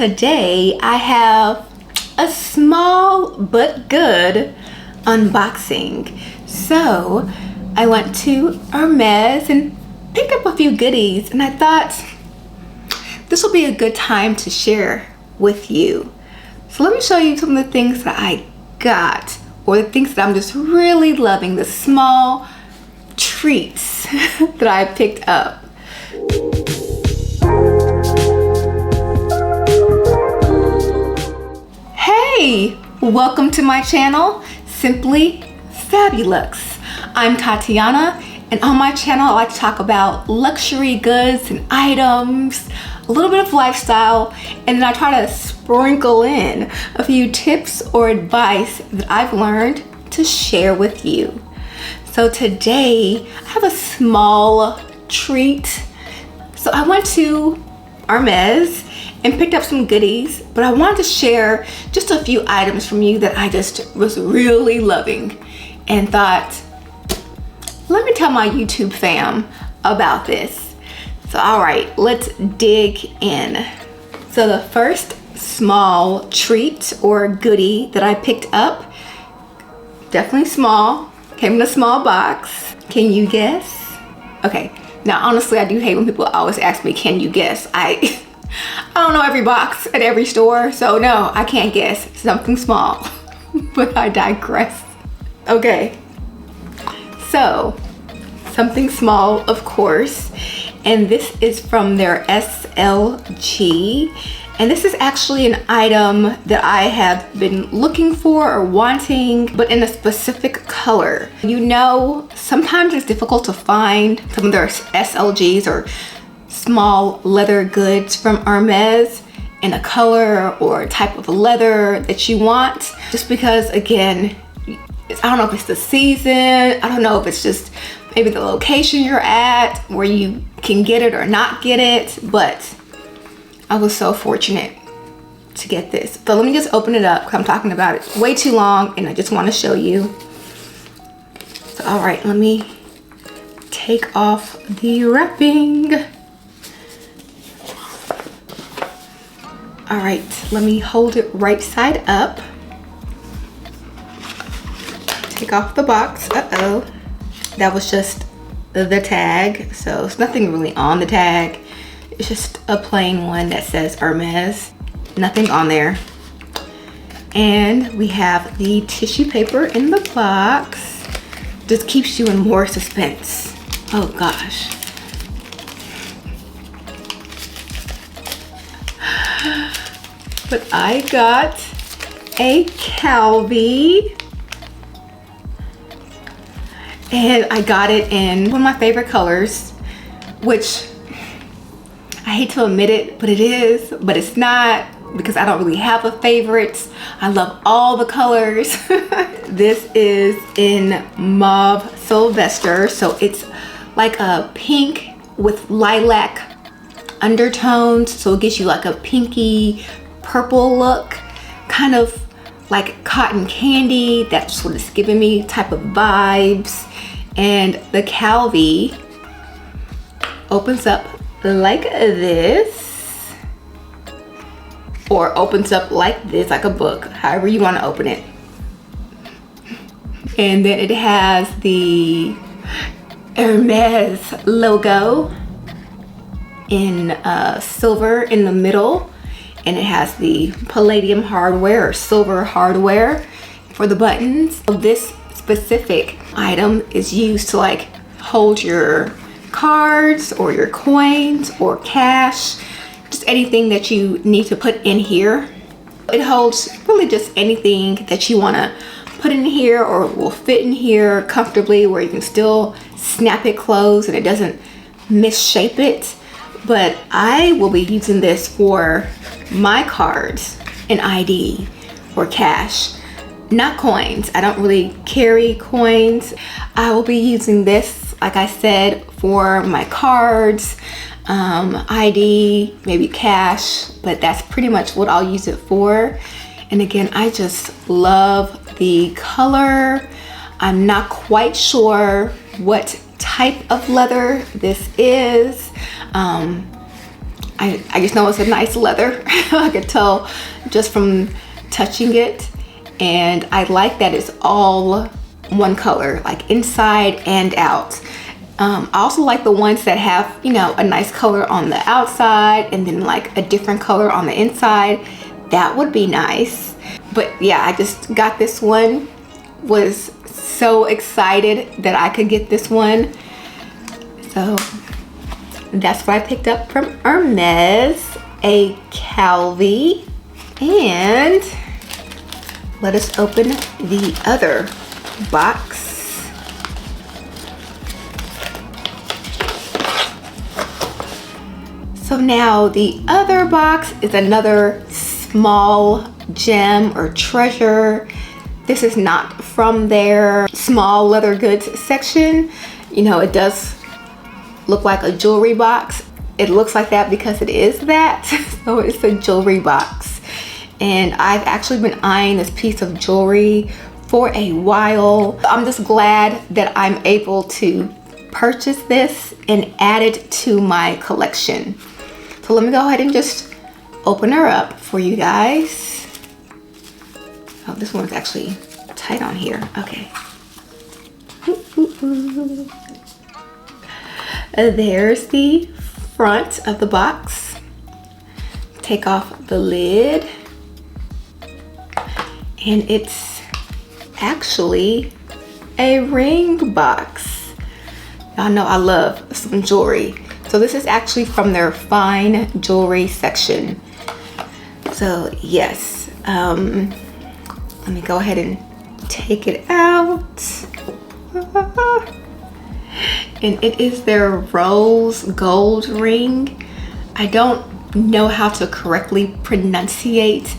Today I have a small but good unboxing. So I went to Hermes and picked up a few goodies, and I thought this will be a good time to share with you. So let me show you some of the things that I got, or the things that I'm just really loving, the small treats that I picked up. Hey, welcome to my channel, Simply Fabulous. I'm Tatiana, and on my channel I like to talk about luxury goods and items, a little bit of lifestyle, and then I try to sprinkle in a few tips or advice that I've learned to share with you. So today I have a small treat. So I went to Hermes and picked up some goodies, but I wanted to share just a few items from you that I just was really loving and thought, let me tell my YouTube fam about this. So all right, let's dig in. So the first small treat or goodie that I picked up, definitely small, came in a small box. Can you guess? Okay, now honestly I do hate when people always ask me, can you guess? I don't know every box at every store, so no, I can't guess. Something small, but I digress. Okay, so something small, of course, and this is from their SLG, and this is actually an item that I have been looking for or wanting, but in a specific color. You know, sometimes it's difficult to find some of their SLGs or small leather goods from Hermes in a color or type of leather that you want, just because, again, I don't know if it's the season, I don't know if it's just maybe the location you're at where you can get it or not get it, but I was so fortunate to get this. So let me just open it up because I'm talking about it way too long and I just want to show you. So all right, let me take off the wrapping. All right, let me hold it right side up. Take off the box. Uh-oh. That was just the tag. So it's nothing really on the tag. It's just a plain one that says Hermes. Nothing on there. And we have the tissue paper in the box. Just keeps you in more suspense. Oh gosh. But I got a Calvi, and I got it in one of my favorite colors, which I hate to admit it, but it is, but it's not, because I don't really have a favorite. I love all the colors. This is in Mauve Sylvester, so it's like a pink with lilac undertones, so it gives you like a pinky purple look, kind of like cotton candy. That's what it's giving me, type of vibes. And the Calvi opens up like this, or opens up like this, like a book, however you want to open it. And then it has the Hermes logo in silver in the middle, and it has the palladium hardware or silver hardware for the buttons. This specific item is used to like hold your cards or your coins or cash, just anything that you need to put in here. It holds really just anything that you want to put in here or will fit in here comfortably, where you can still snap it closed and it doesn't misshape it. But I will be using this for my cards and ID or cash, not coins. I don't really carry coins. I will be using this, like I said, for my cards, ID, maybe cash, but that's pretty much what I'll use it for. And again, I just love the color. I'm not quite sure what type of leather this is. I just know it's a nice leather. I could tell just from touching it. And I like that it's all one color, like inside and out. I also like the ones that have, you know, a nice color on the outside and then like a different color on the inside. That would be nice. But yeah, I just got this one. Was so excited that I could get this one. So that's what I picked up from Hermes, a Calvi. And let us open the other box. So now the other box is another small gem or treasure. This is not from their small leather goods section. You know, it does look like a jewelry box. It looks like that because it is that. So it's a jewelry box. And I've actually been eyeing this piece of jewelry for a while. I'm just glad that I'm able to purchase this and add it to my collection. So let me go ahead and just open her up for you guys. Oh, this one's actually tight on here. Okay. There's the front of the box. Take off the lid. And it's actually a ring box. Y'all know I love some jewelry. So this is actually from their fine jewelry section. So yes, let me go ahead and take it out. And it is their rose gold ring. I don't know how to correctly pronunciate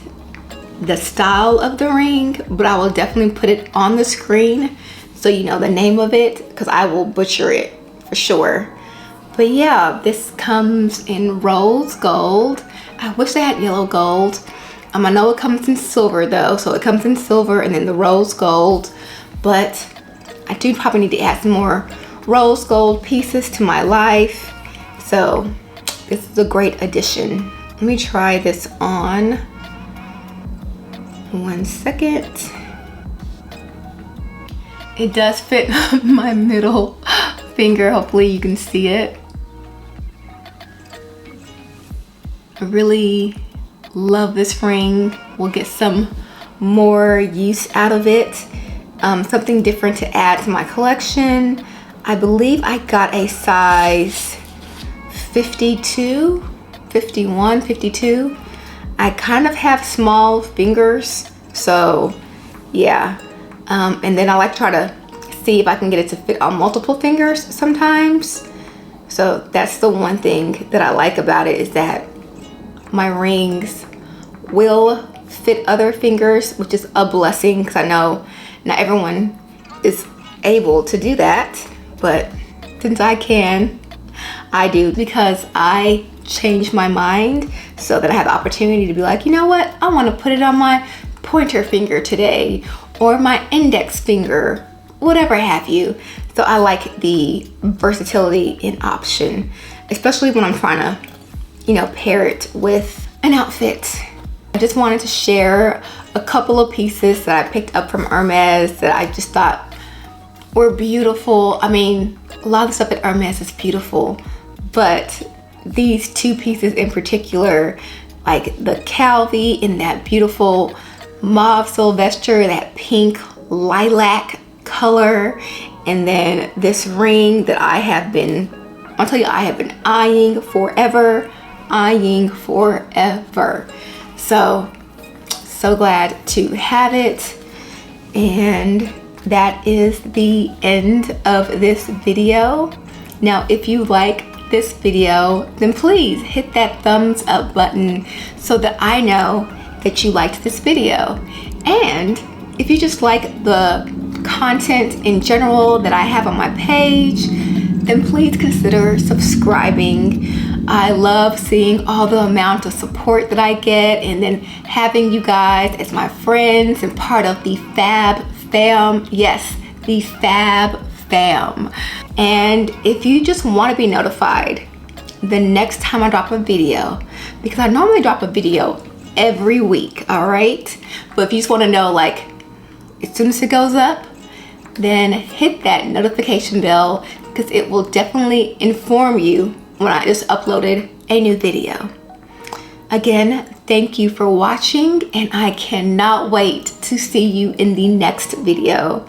the style of the ring, but I will definitely put it on the screen so you know the name of it, because I will butcher it for sure. But yeah, this comes in rose gold. I wish they had yellow gold. I know it comes in silver though, so it comes in silver and then the rose gold. But I do probably need to add some more rose gold pieces to my life. So this is a great addition. Let me try this on. 1 second. It does fit my middle finger. Hopefully you can see it. I really love this ring. We'll get some more use out of it. Something different to add to my collection. I believe I got a size 52, 51, 52. I kind of have small fingers, so yeah. And then I like to try to see if I can get it to fit on multiple fingers sometimes. So that's the one thing that I like about it, is that my rings will fit other fingers, which is a blessing, because I know not everyone is able to do that, but since I can, I do, because I change my mind so that I have the opportunity to be like, you know what, I want to put it on my pointer finger today, or my index finger, whatever have you. So I like the versatility in option, especially when I'm trying to, you know, pair it with an outfit. I just wanted to share a couple of pieces that I picked up from Hermes that I just thought were beautiful. I mean, a lot of the stuff at Hermes is beautiful, but these two pieces in particular, like the Calvi in that beautiful mauve sylvester, that pink lilac color, and then this ring that I have been, I'll tell you, I have been eyeing forever. So glad to have it. And that is the end of this video. Now, if you like this video, then please hit that thumbs up button so that I know that you liked this video. And if you just like the content in general that I have on my page, then please consider subscribing. I love seeing all the amount of support that I get, and then having you guys as my friends and part of the Fab Fam. Yes, the Fab Fam. And if you just want to be notified the next time I drop a video, because I normally drop a video every week, all right? But if you just want to know, like, as soon as it goes up, then hit that notification bell, because it will definitely inform you when I just uploaded a new video. Again, thank you for watching, and I cannot wait to see you in the next video.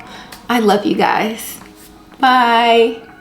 I love you guys. Bye.